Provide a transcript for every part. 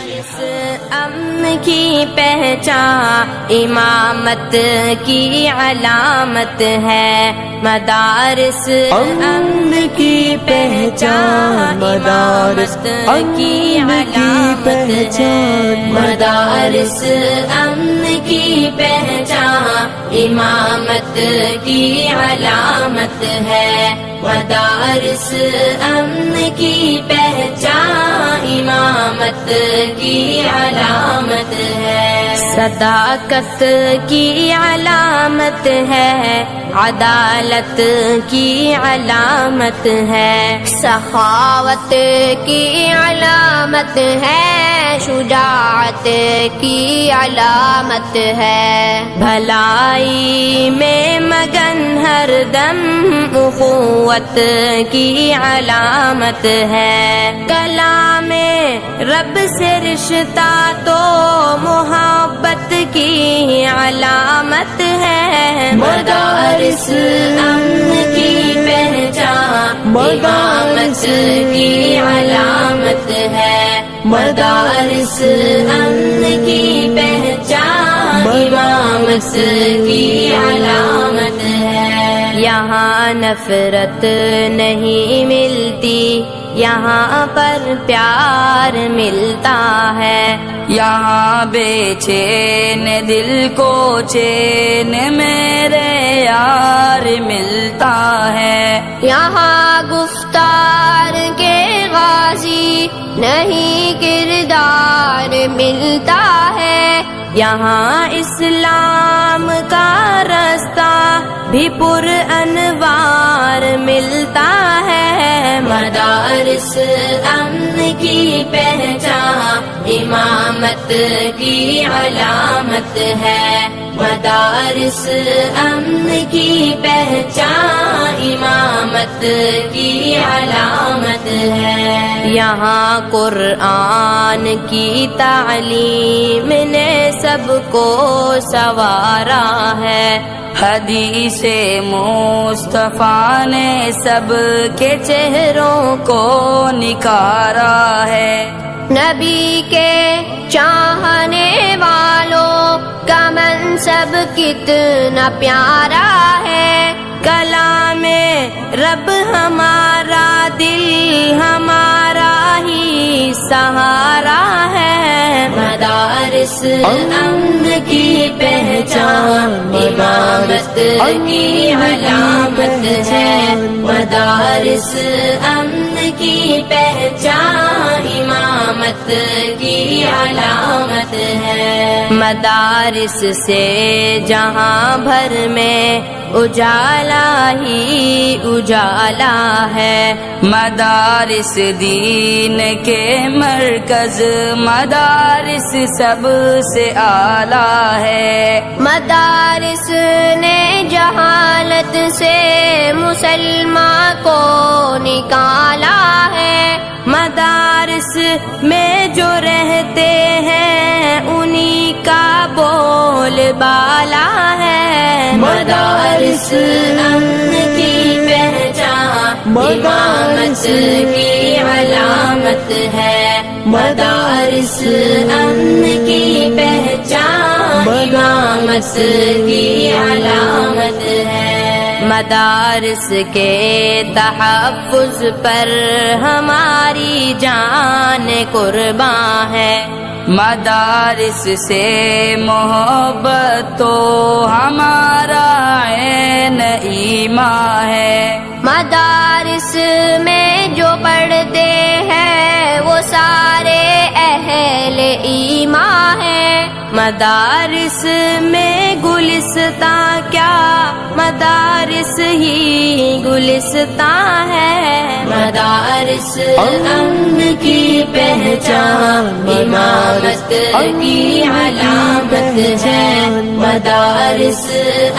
مدارس امن کی پہچان امامت کی علامت ہے، مدارس امن کی پہچان امامت کی علامت ہے، مدارس امن کی پہچان امامت کی علامت ہے، مدارس امن کی پہچان امامت کی علامت ہے، صداقت کی علامت ہے، عدالت کی علامت ہے، سخاوت کی علامت ہے، شجاعت کی علامت ہے، بھلائی میں مگن ہر دم اخوت کی علامت ہے، کلام رب سے رشتہ تو محبت کی علامت ہے، مدارس امن کی پہچان امامت کی علامت ہے، مدارس امن کی پہچان امامت کی علامت ہے، یہاں نفرت نہیں ملتی، یہاں پر پیار ملتا ہے، یہاں بے چین دل کو چین میرے یار ملتا ہے، یہاں گفتار کے غازی نہیں کردار ملتا ہے، یہاں اسلام کا رستہ بھی پر انوار ملتا ہے، مدارس امن کی پہچان امامت کی علامت ہے، مدارس امن کی پہچان امامت کی علامت ہے، یہاں قرآن کی تعلیم نے سب کو سنوارا ہے، حدیث مصطفیٰ نے سب کے چہروں کو نکھارا ہے، نبی کے چاہنے والوں کا منصب کتنا پیارا ہے، کلام رب ہمارا دل ہمارا ہی سہارا ہے، مدارس امن کی پہچان امامت کی علامت ہے، مدارس امن کی پہچان امامت کی علامت ہے، مدارس سے جہاں بھر میں اجالا ہی اجالا ہے، مدارس دین کے مرکز، مدارس سب سے اعلیٰ ہے، مدارس نے جہالت سے مسلمان کو نکالا ہے، مدارس میں جو رہتے ہیں انہی کا بول بالا ہے، مدارس امن کی پہچان امامت کی علامت ہے، مدارس امن کی پہچان امامت کی علامت ہے، مدارس کے تحفظ پر ہماری جان قربان ہے، مدارس سے محبت تو ہمارا عین ایمان ہے، مدارس میں جو پڑھتے ہیں وہ سارے اہل ایمان ہیں، مدارس میں گلستان کیا مدارس ہی گلستان ہے، مدارس امن کی پہچان امامت کی علامت ہے، مدارس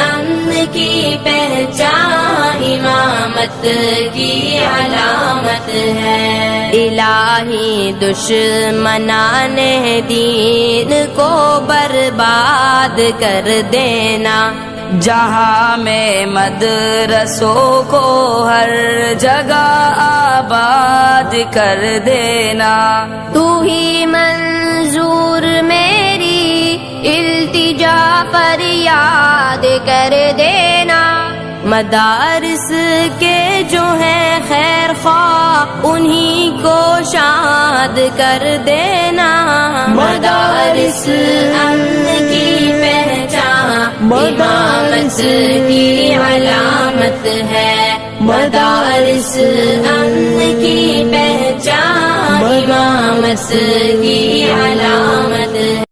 امن کی پہچان امامت کی علامت ہے، الہی دشمنان دین کو برباد کر دینا، جہاں میں مدرسوں کو ہر جگہ آباد کر دینا، تو ہی منزل جعفر یاد کر دینا، مدارس کے جو ہیں خیر خواہ انہی کو شاد کر دینا، مدارس امن کی پہچان امامت کی علامت ہے، مدارس امن کی پہچان امامت کی علامت ہے۔